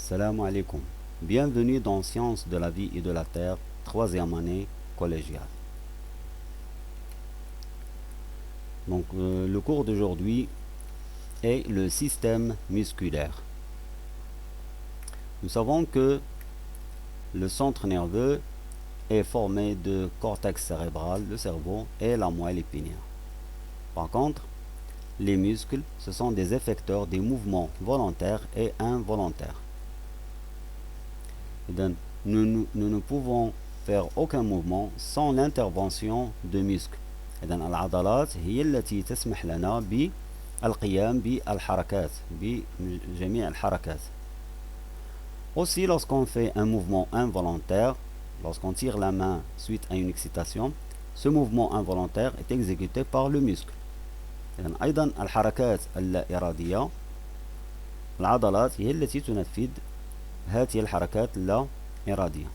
Salam alaikum. Bienvenue dans Sciences de la vie et de la terre, troisième année collégiale. Le cours d'aujourd'hui est le système musculaire. Nous savons que le centre nerveux est formé de cortex cérébral, le cerveau, et la moelle épinière. Par contre, les muscles, ce sont des effecteurs des mouvements volontaires et involontaires. Nous ne pouvons faire aucun mouvement sans l'intervention de muscles. إذن العضلات هي التي تسمح لنا بالقيام بالحركات بجميع الحركات. Aussi, lorsqu'on fait un mouvement involontaire, lorsqu'on tire la main suite à une excitation, ce mouvement involontaire est exécuté par le muscle. إذن أيضا الحركات اللا إرادية العضلات هي التي تنفذ هذه الحركات اللا إرادية.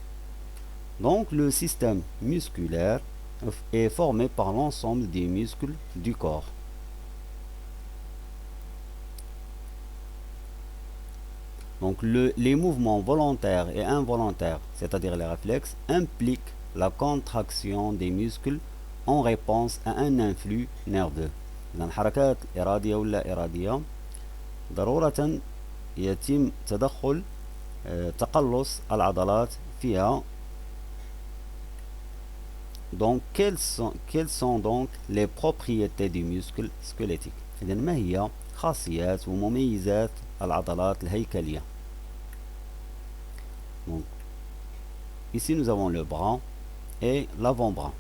Donc le système musculaire est formé par l'ensemble des muscles du corps. Donc les mouvements volontaires et involontaires, c'est-à-dire les réflexes, impliquent la contraction des muscles en réponse à un influx nerveux. إذن الحركات الإرادية واللا إرادية ضرورة يتم تدخل تقلص العضلات فيها. Donc quelles sont donc les propriétés du muscle squelettique؟ إذن ما هي خاصيات ومميزات العضلات الهيكلية؟ Donc ici nous avons le bras et l'avant-bras.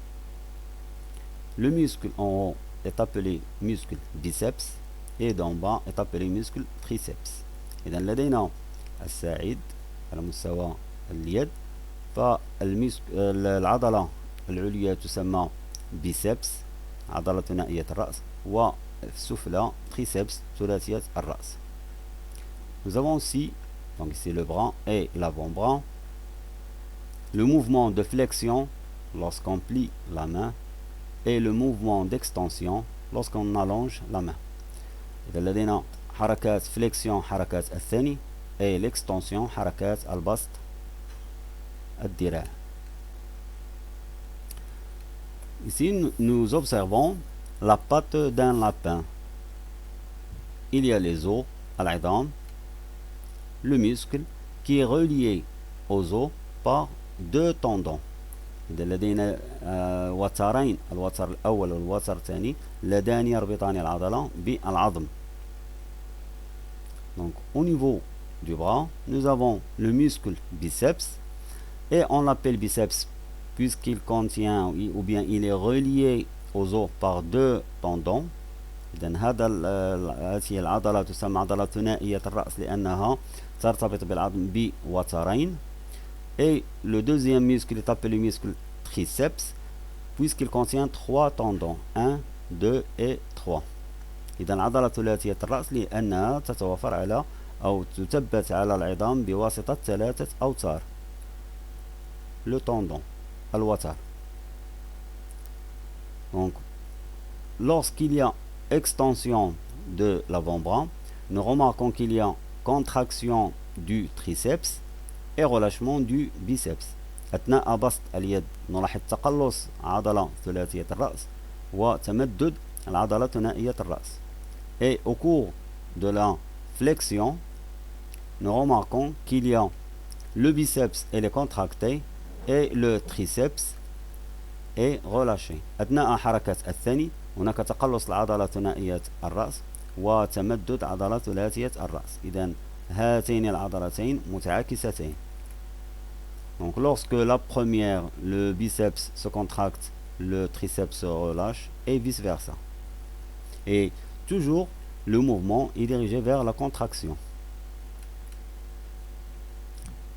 Le muscle en haut est appelé muscle biceps et d'en bas est appelé muscle triceps. إذن لدينا الساعد على مستوى اليد، فالعضلة العليا تسمى بيسبس عضلة ثنائية الرأس، والسفلى تريسبس ثلاثية الرأس. Nous avons aussi, donc ici le bras et l'avant-bras, le mouvement de flexion lorsqu'on plie la main et le mouvement d'extension lorsqu'on allonge la main. إذا لدينا حركات فليكسيون حركات الثاني et l'extension حركات البسط الذراع. Ici nous observons la patte d'un lapin. Il y a les os, العظام, le muscle qui est relié aux os par deux tendons. إذا لدينا وترين، الوتر الأول والوتر الثاني اللذان يربطان العضلة بالعظم. Donc au niveau du bras, nous avons le muscle biceps et on l'appelle biceps puisqu'il contient ou bien il est relié aux os par deux tendons. إذن هذه العضلة تسمى عضلة ثنائية الرأس لأنها ترتبط بالعظم بوترين. Et le deuxième muscle est appelé muscle triceps puisqu'il contient trois tendons, 1, 2 et 3. إذن عضلة ثلاثية الرأس لأنها تتوفر على أو تثبت على العظام بواسطة ثلاثة أوتار. Le tendon, الوتر. Donc, lorsqu'il y a extension de l'avant-bras, nous remarquons qu'il y a contraction du triceps et relâchement du biceps. أثناء بسط اليد نلاحظ تقلص عضلة ثلاثية الرأس وتمدد العضلة ثنائية الرأس. Et au cours de la flexion, nous remarquons qu'il y a le biceps est contracté et le triceps est relâché. أثناء حركة الثاني هناك تقلص العضلة ثنائية الرأس وتمدد عضلة ثلاثية الرأس. إذن هاتين العضلتين متعاكستين. Donc lorsque la première, le biceps se contracte, le triceps se relâche et vice versa. Et toujours le mouvement est dirigé vers la contraction.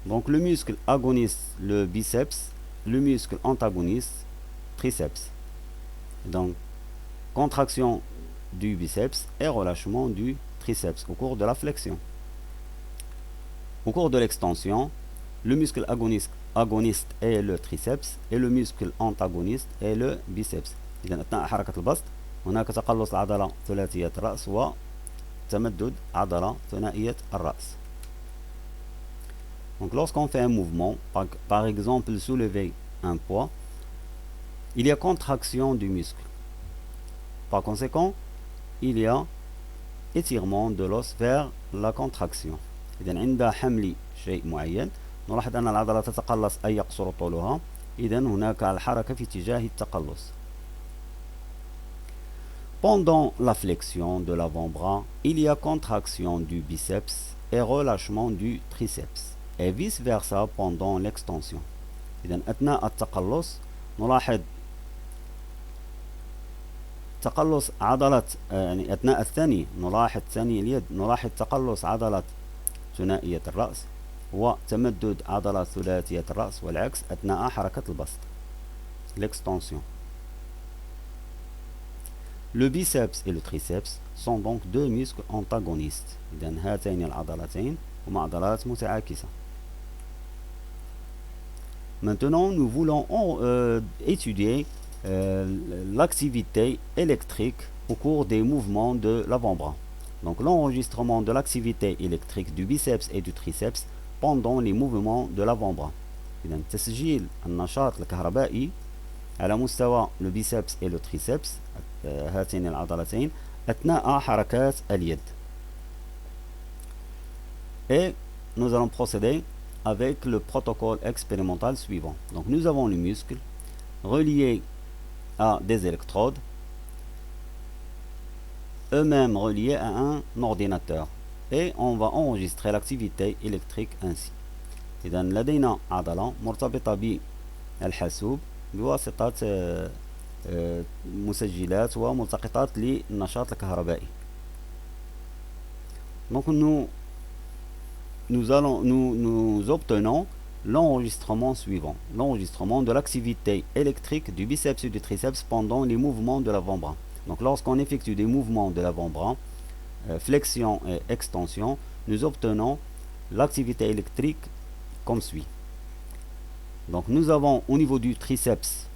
Donc le muscle agoniste, le biceps, le muscle antagoniste, triceps. Donc contraction du biceps et relâchement du triceps au cours de la flexion. Au cours de l'extension, le muscle agoniste est le triceps et le muscle antagoniste est le biceps. إذن أثناء حركة البسط هناك تقلص عضلة ثلاثية الرأس وتمدد عضلة ثنائية الرأس. Donc lorsqu'on fait un mouvement, par exemple soulever un poids, il y a contraction du muscle. Par conséquent, il y a étirement de l'os vers la contraction. إذا عند حمل شيء معين نلاحظ أن العضلة تتقلص أي يقصر طولها. إذا هناك الحركة في اتجاه التقلص. Pendant la flexion de l'avant-bras, il y a contraction du biceps et relâchement du triceps. Et vice versa pendant l'extension. إذا أثناء التقلص نلاحظ تقلص عضلة يعني أثناء الثاني نلاحظ ثاني اليد نلاحظ تقلص عضلة ثنائية الرأس وتمدد عضلة ثلاثية الرأس والعكس أثناء حركة البسط l'extension. Le biceps et le triceps sont donc deux muscles antagonistes. إذن هاتين العضلتين هما عضلات متعاكسة. Maintenant, nous voulons étudier l'activité électrique au cours des mouvements de l'avant-bras. Donc l'enregistrement de l'activité électrique du biceps et du triceps pendant les mouvements de l'avant-bras. إذن تسجيل النشاط الكهربائي على مستوى le biceps et le triceps هاتين العضلتين أثناء حركات اليد. Et nous allons procéder avec le protocole expérimental suivant. Donc nous avons le muscle relié à des électrodes, eux-mêmes reliés à un ordinateur, et on va enregistrer l'activité électrique ainsi. إذا لدينا عضلة مرتبطة بالحاسوب بواسطة مسجلات وملتقطات للنشاط الكهربائي. Donc nous obtenons l'enregistrement suivant, l'enregistrement de l'activité électrique du biceps et du triceps pendant les mouvements de l'avant-bras. Donc lorsqu'on effectue des mouvements de l'avant-bras, flexion et extension, nous obtenons l'activité électrique comme suit. Donc nous avons au niveau du triceps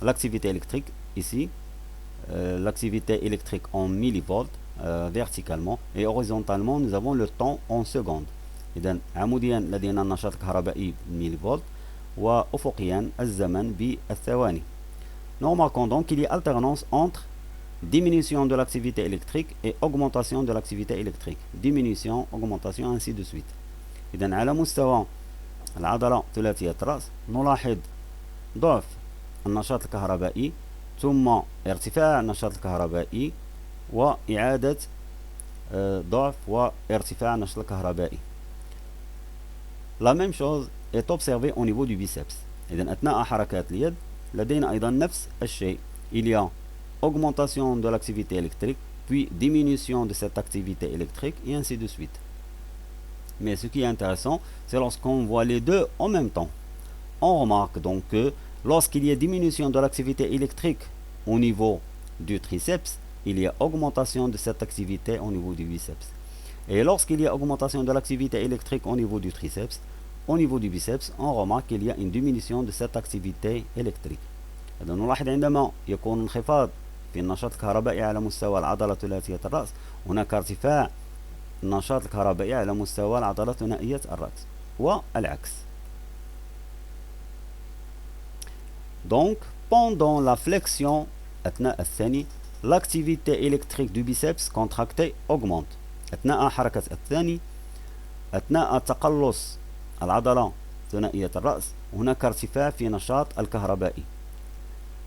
l'activité électrique ici, l'activité électrique en millivolts verticalement, et horizontalement nous avons le temps en secondes. إذن عموديا لدينا النشاط الكهربائي بالميليفولت وأفقيا الزمن بالثواني. Nous remarquons donc qu'il y a alternance entre diminution de l'activité électrique et augmentation de l'activité électrique. Diminution, augmentation, ainsi de suite. إذن على مستوى العضلة ثلاثية الرأس نلاحظ ضعف النشاط الكهربائي ثم ارتفاع النشاط الكهربائي وإعادة ضعف وارتفاع النشاط الكهربائي. La même chose est observée au niveau du biceps. إذن أثناء حركات اليد لدينا أيضا نفس الشيء. Il y a augmentation de l'activité électrique, puis diminution de cette activité électrique, et ainsi de suite. Mais ce qui est intéressant, c'est lorsqu'on voit les deux en même temps. On remarque donc que lorsqu'il y a diminution de l'activité électrique au niveau du triceps, il y a augmentation de cette activité au niveau du biceps. Et lorsqu'il y a augmentation de l'activité électrique au niveau du triceps, au niveau du biceps, on remarque qu'il y a une diminution de cette activité électrique. إذا نلاحظ عندما يكون انخفاض في النشاط الكهربائي على مستوى العضلة ثلاثية الرأس، هناك ارتفاع النشاط الكهربائي على مستوى العضلة ثنائية الرأس والعكس. Donc, pendant la flexion أثناء الثاني, l'activité électrique du biceps contracté augmente. أثناء حركة الثاني، أثناء تقلص العضلة ثنائية الرأس، هناك ارتفاع في نشاط الكهربائي.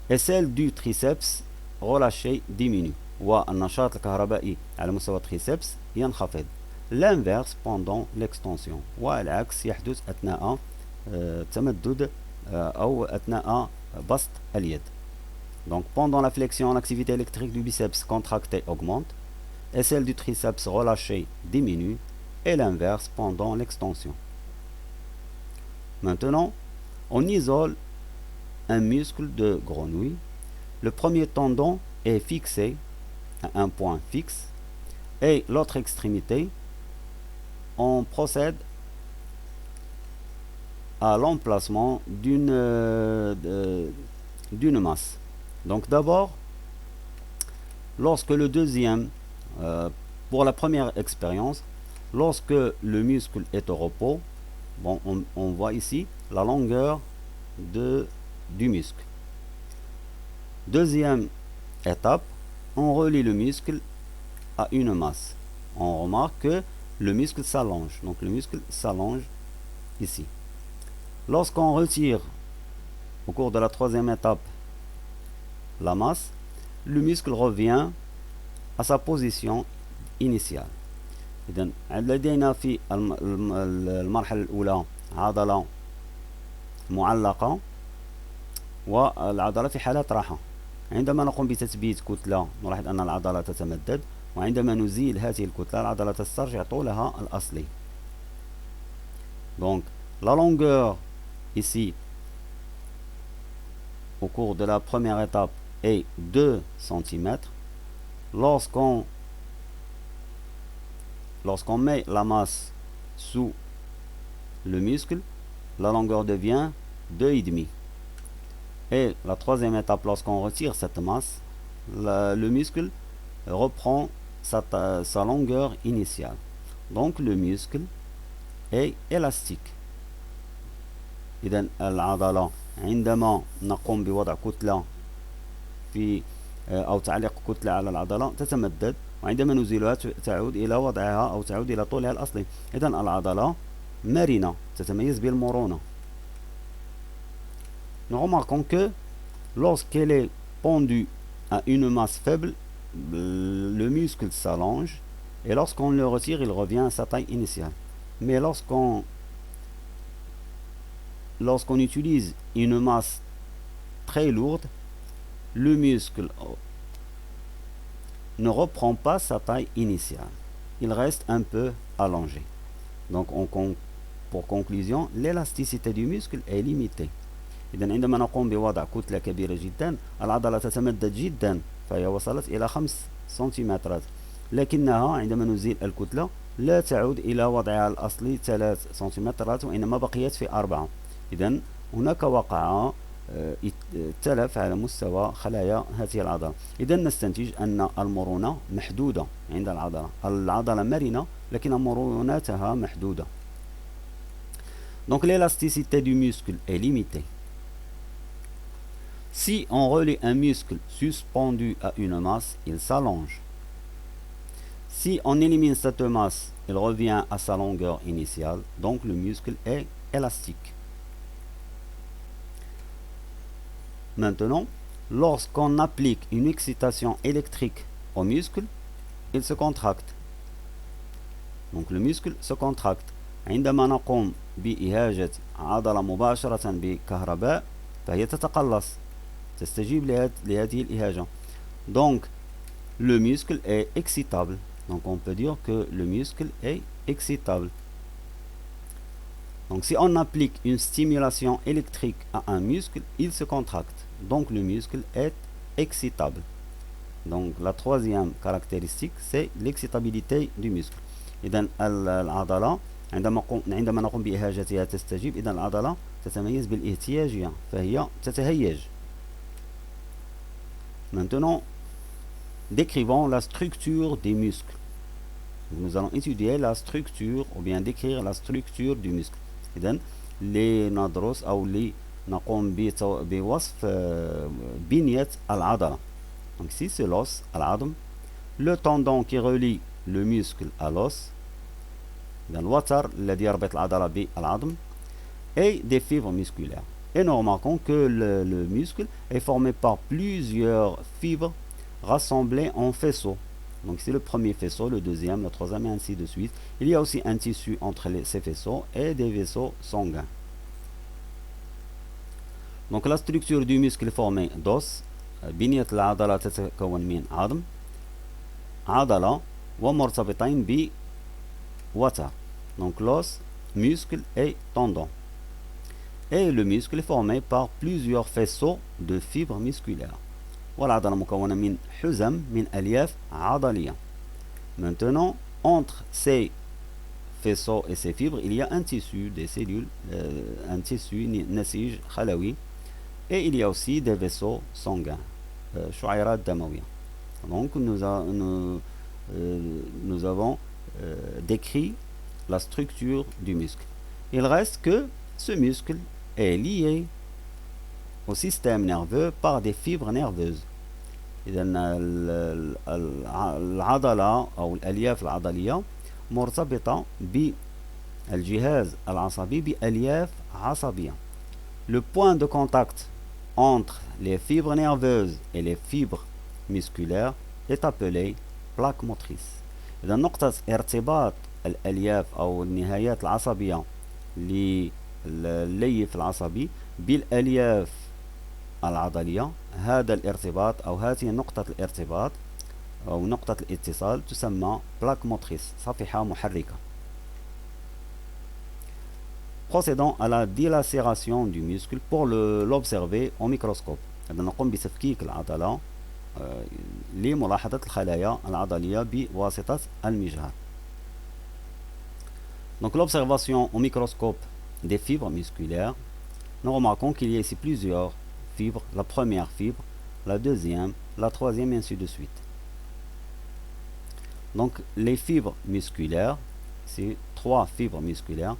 Et celle du triceps relâché diminue. والنشاط الكهربائي على مستوى التريسبس ينخفض. L'inverse pendant l'extension. والعكس يحدث أثناء تمدد أو أثناء بسط اليد. Donc pendant la flexion, l'activité électrique du biceps contracté augmente et celle du triceps relâché diminue, et l'inverse pendant l'extension. Maintenant, on isole un muscle de grenouille. Le premier tendon est fixé à un point fixe et l'autre extrémité, on procède à l'emplacement d'une masse. Donc d'abord, lorsque le deuxième, pour la première expérience, lorsque le muscle est au repos, Bon, on voit ici la longueur du muscle. Deuxième étape, on relie le muscle à une masse. On remarque que le muscle s'allonge. Donc le muscle s'allonge ici. Lorsqu'on retire au cours de la troisième étape la masse, le muscle revient à sa position initiale. إذن لدينا في المرحلة الأولى عضلة معلقة والعضلة في حالة راحة. عندما نقوم بتثبيت كتلة نلاحظ أن العضلة تتمدد، وعندما نزيل هذه الكتلة العضلة تسترجع طولها الأصلي. Donc la longueur ici au cours de la première étape est 2 cm. Lorsqu'on met la masse sous le muscle, la longueur devient 2,5. Et la troisième étape, lorsqu'on retire cette masse, le muscle reprend sa longueur initiale. Donc le muscle est élastique. إذن العضلة عندما نقوم بوضع كتلة في أو تعليق كتلة على العضلة تتمدد، وعندما نزيلها تعود إلى وضعها أو تعود إلى طولها الأصلي. إذن العضلة مرنة تتميز بالمرونة. Nous remarquons que lorsqu'elle est pendue à une masse faible, le muscle s'allonge, et lorsqu'on le retire, il revient à sa taille initiale. Mais lorsqu'on utilise une masse très lourde, le muscle ne reprend pas sa taille initiale. Il reste un peu allongé. Donc pour conclusion, l'élasticité du muscle est limitée. إذن عندما نقوم بوضع كتلة كبيرة جدا العضلة تتمدد جدا، فهي وصلت إلى 5 سنتيمترات، لكنها عندما نزيل الكتلة لا تعود إلى وضعها الأصلي 3 سنتيمترات، وإنما بقيت في 4. إذن هناك وقع تلف على مستوى خلايا هذه العضلة. إذن نستنتج أن المرونة محدودة عند العضلة مرنة لكن مرونتها محدودة. Donc l'élasticité du muscle est limitée. Si on relie un muscle suspendu à une masse, il s'allonge. Si on élimine cette masse, il revient à sa longueur initiale, donc le muscle est élastique. Maintenant, lorsqu'on applique une excitation électrique au muscle, il se contracte. Donc le muscle se contracte. عندما نقوم بإهاجة عضلة مباشرة بكهرباء فهي تتقلص، تستجيب لهذه الإهاجة. Donc le muscle est excitable. Donc on peut dire que le muscle est excitable. Donc si on applique une stimulation électrique à un muscle, il se contracte. Donc le muscle est excitable. Donc la troisième caractéristique, c'est l'excitabilité du muscle. إذن العضلة عندما نقوم بإهاجتها تستجيب. إذن العضلة تتميز بالاهتياجية، فهي تتهيج. Maintenant, décrivons la structure des muscles. Nous allons étudier la structure ou bien décrire la structure du muscle. إذن لندرس أو لنقوم بوصف بنية العضلة. Donc ici c'est l'os, العظم, le tendon qui relie le muscle à l'os, الوتر الذي يربط العضلة بالعظم, et des fibres musculaires. Et nous remarquons que le muscle est formé par plusieurs fibres rassemblées en faisceaux. Donc c'est le premier faisceau, le deuxième, le troisième et ainsi de suite. Il y a aussi un tissu entre ces faisceaux et des vaisseaux sanguins. Donc la structure du muscle est formée d'os. بنية العضلة تتكون من عظم, عضلة, ومرتبطين بوتر. Donc l'os, muscle et tendon. Et le muscle est formé par plusieurs faisceaux de fibres musculaires. والعضلة مكونة من حزم من ألياف عضلية. Maintenant, entre ces faisceaux et ces fibres, il y a un tissu, des cellules, un tissu نسيج خلوي, et il y a aussi des vaisseaux sanguins, شعيرات دموية. Donc nous avons décrit la structure du muscle. Il reste que ce muscle est lié au système nerveux par des fibres nerveuses. إذا العضلة أو الألياف العضلية مرتبطة بالجهاز العصبي بألياف عصبية. Le point de contact entre les fibres nerveuses et les fibres musculaires est appelé plaque motrice. إذا نقطة ارتباط الألياف أو النهايات العصبية للليف العصبي بالألياف العضلية، هذا الارتباط أو هذه نقطة الارتباط أو نقطة الاتصال تسمى plaque motrice، صفيحة محركة. Procédons à la dilacération du muscle pour l'observer au microscope. نقوم بتفكيك العضلة لملاحظة الخلايا العضلية بواسطة المجهر. Donc l'observation au microscope des fibres musculaires, nous remarquons qu'il y a ici plusieurs fibres, la première fibre, la deuxième, la troisième et ainsi de suite. Donc les fibres musculaires, c'est 3 fibres musculaires.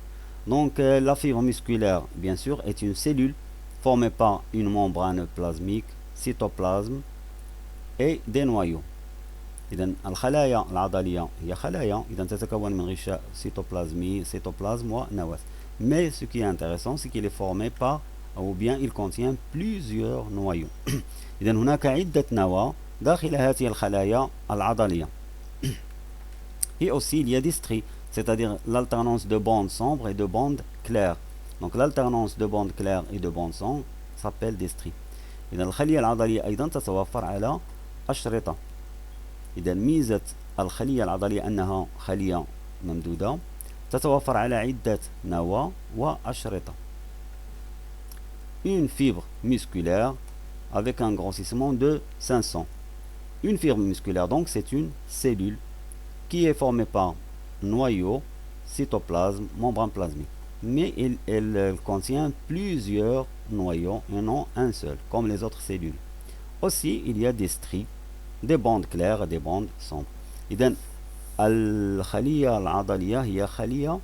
Donc la fibre musculaire, bien sûr, est une cellule formée par une membrane plasmique, cytoplasme et des noyaux. إذن الخلايا العضلية هي خلايا إذا تتكون من غشاء cytoplasmie, cytoplasme ونواة. Mais ce qui est intéressant, c'est qu'il est formé par ou bien il contient plusieurs noyaux. إذا هناك عدة نواة داخل هذه الخلايا العضلية. Et aussi il y a des stries, c'est-à-dire l'alternance de bandes sombres et de bandes claires. Donc l'alternance de bandes claires et de bandes sombres s'appelle des stries. إذا الخلية العضلية أيضا تتوفر على أشرطة. إذا ميزة الخلية العضلية أنها خلية ممدودة تتوفر على عدة نواة وأشرطة. Une fibre musculaire avec un grossissement de 500. Une fibre musculaire, donc, c'est une cellule qui est formée par noyau, cytoplasme, membrane plasmique. Mais elle contient plusieurs noyaux et non un seul, comme les autres cellules. Aussi, il y a des stries, des bandes claires et des bandes sombres. إذن الخلية العضلية هي خلية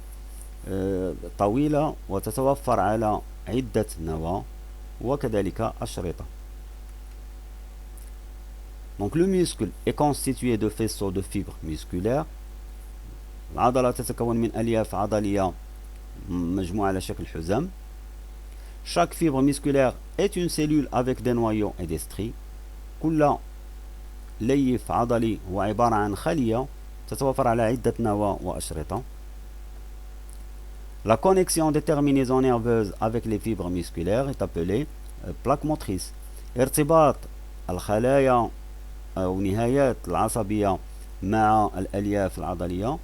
طويلة وتتوفر على عدة نواة وكذلك أشرطة. Donc le muscle est constitué de faisceaux de fibres musculaires. العضلة تتكون من ألياف عضلية مجموعة على شكل حزام. Chaque fibre musculaire est une cellule avec des noyaux et des stries. كل ليف عضلي هو عبارة عن خلية تتوفر على عدة نواة وأشرطة. La connexion des terminaisons nerveuses avec les fibres musculaires est appelée plaque motrice. ارتباط الخلايا أو نهايات العصبية مع الألياف العضلية،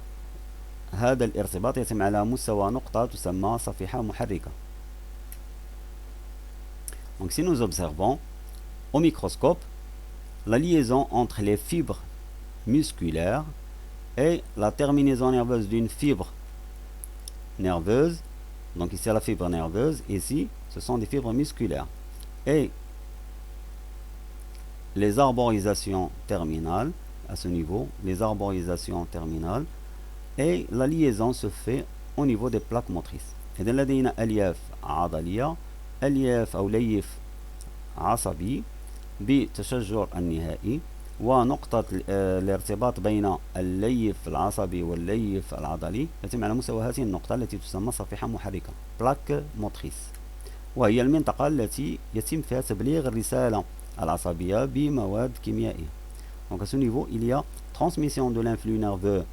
هذا الارتباط يتم على مستوى نقطة تسمى صفيحة محركة. Donc si nous observons au microscope la liaison entre les fibres musculaires et la terminaison nerveuse d'une fibre nerveuse, donc ici la fibre nerveuse, ici ce sont des fibres musculaires, et les arborisations terminales à ce niveau, les arborisations terminales, et la liaison se fait au niveau des plaques motrices. إذن لدينا ألياف عضلية، ألياف أو ليف عصبي بتشجر النهائي، ونقطة الارتباط بين الليف العصبي والليف العضلي يتم على مستوى هذه النقطة التي تسمى صفيحة محركة plaque motrice، وهي المنطقة التي يتم فيها تبليغ الرسالة العصبية بمواد كيميائية. Donc à ce niveau, il y a transmission de l'influx nerveux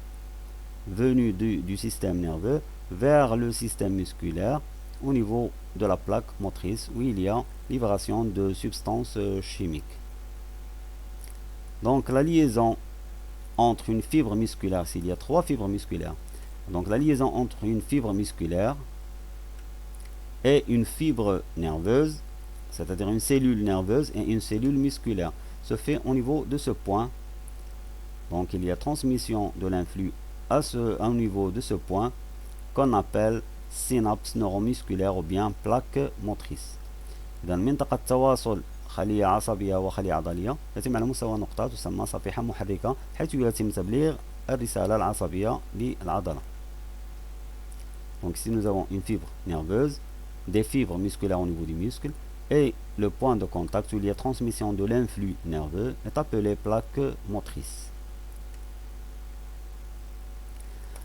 venu du système nerveux vers le système musculaire au niveau de la plaque motrice où il y a libération de substances chimiques. Donc la liaison entre une fibre musculaire, s'il y a 3 fibres musculaires, donc la liaison entre une fibre musculaire et une fibre nerveuse, c'est-à-dire une cellule nerveuse et une cellule musculaire, se fait au niveau de ce point. Donc il y a transmission de l'influx au niveau de ce point qu'on appelle synapse neuromusculaire ou bien plaque motrice. إذا منطقة تواصل خلية عصبية وخلية عضلية يتم على مستوى نقطة تسمى صفيحة محركة، حيث يتم تبليغ الرسالة العصبية للعضلة. Donc ici nous avons une fibre nerveuse, des fibres musculaires au niveau du muscle, et le point de contact où il y a transmission de l'influx nerveux est appelé plaque motrice.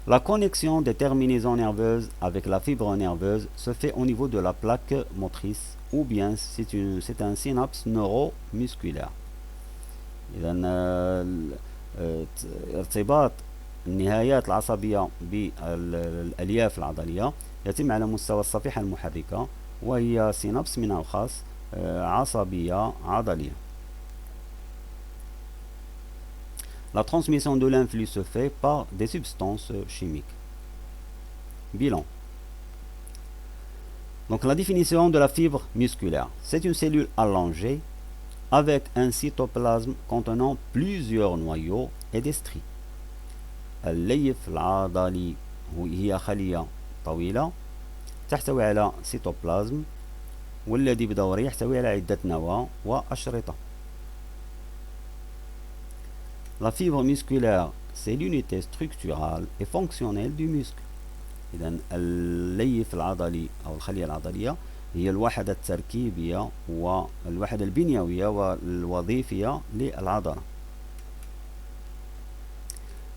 La connexion des terminaisons nerveuses avec la fibre nerveuse se fait au niveau de la plaque motrice, ou bien c'est un synapse neuromusculaire. ارتباط النهايات العصبية بالألياف العضلية يتم على مستوى الصفيحة المحركة، وهي سينابس من الخاص عصبية عضلية. La transmission de l'influx se fait par des substances chimiques. Bilan. Donc la définition de la fibre musculaire. C'est une cellule allongée avec un cytoplasme contenant plusieurs noyaux et des stries. الليف العضلي هي خلية طويلة تحتوي على سيتوبلازم والذي بدوره يحتوي على عدة نواة وأشرطة. La fibre musculaire, c'est l'unité structurale et fonctionnelle du muscle. إذن الليف العضلي أو الخلية العضلية هي الوحدة التركيبية والوحدة البنيوية والوظيفية للعضلة.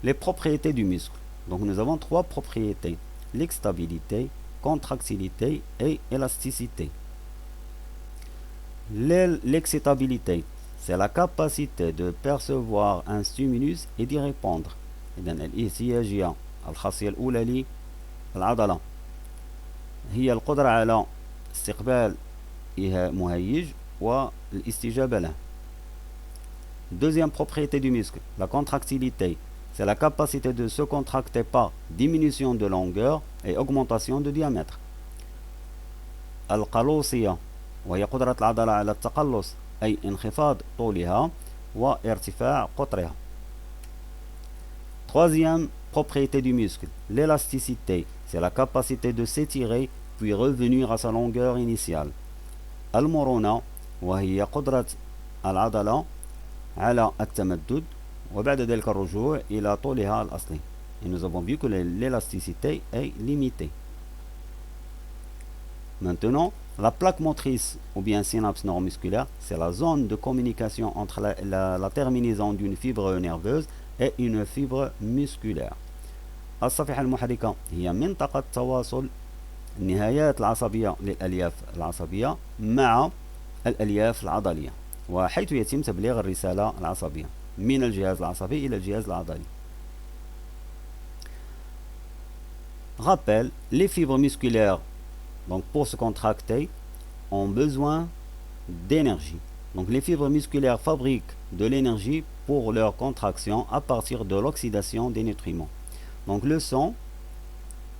Les propriétés du muscle. Donc nous avons trois propriétés: l'extabilité, contractilité et élasticité. L'excitabilité, c'est la capacité de percevoir un stimulus et d'y répondre. إذن الاحتياجية الخاصية الأولى للعضلة هي القدرة على استقبال مهيج والاستجابة له. Deuxième propriété du muscle, la contractilité, c'est la capacité de se contracter par diminution de longueur et augmentation de diamètre. القلوصية وهي قدرة العضلة على التقلص أي انخفاض طولها وارتفاع قطرها. Troisième propriété du muscle, l'élasticité, c'est la capacité de s'étirer puis revenir à sa longueur initiale. المرونة وهي قدرة العضلة على التمدد وبعد ذلك الرجوع إلى طولها الأصلي. Et nous avons vu que l'élasticité est limitée. Maintenant, la plaque motrice ou bien synapse neuromusculaire, c'est la zone de communication entre la terminaison d'une fibre nerveuse et une fibre musculaire. الصفيحة المحركة هي منطقة تواصل النهايات العصبية للألياف العصبية مع الألياف العضلية، وحيث يتم تبليغ الرسالة العصبية من الجهاز العصبي إلى الجهاز العضلي. Rappel, les fibres musculaires, donc pour se contracter, ont besoin d'énergie. Donc les fibres musculaires fabriquent de l'énergie pour leur contraction à partir de l'oxydation des nutriments. Donc le sang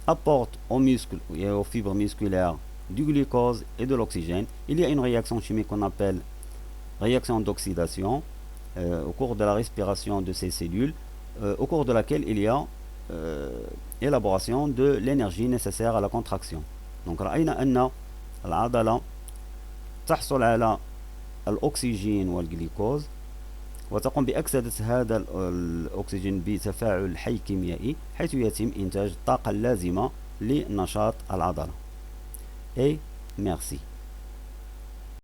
apporte aux muscles et aux fibres musculaires du glucose et de l'oxygène. Il y a une réaction chimique qu'on appelle réaction d'oxydation au cours de la respiration de ces cellules, au cours de laquelle il y a élaboration de l'énergie nécessaire à la contraction. Donc رأينا أن العضلة تحصل على الأكسجين والجلوكوز وتقوم بأكسدة هذا الأكسجين بتفاعل حي كيميائي حيث يتم إنتاج الطاقة اللازمة لنشاط العضلة. Et merci.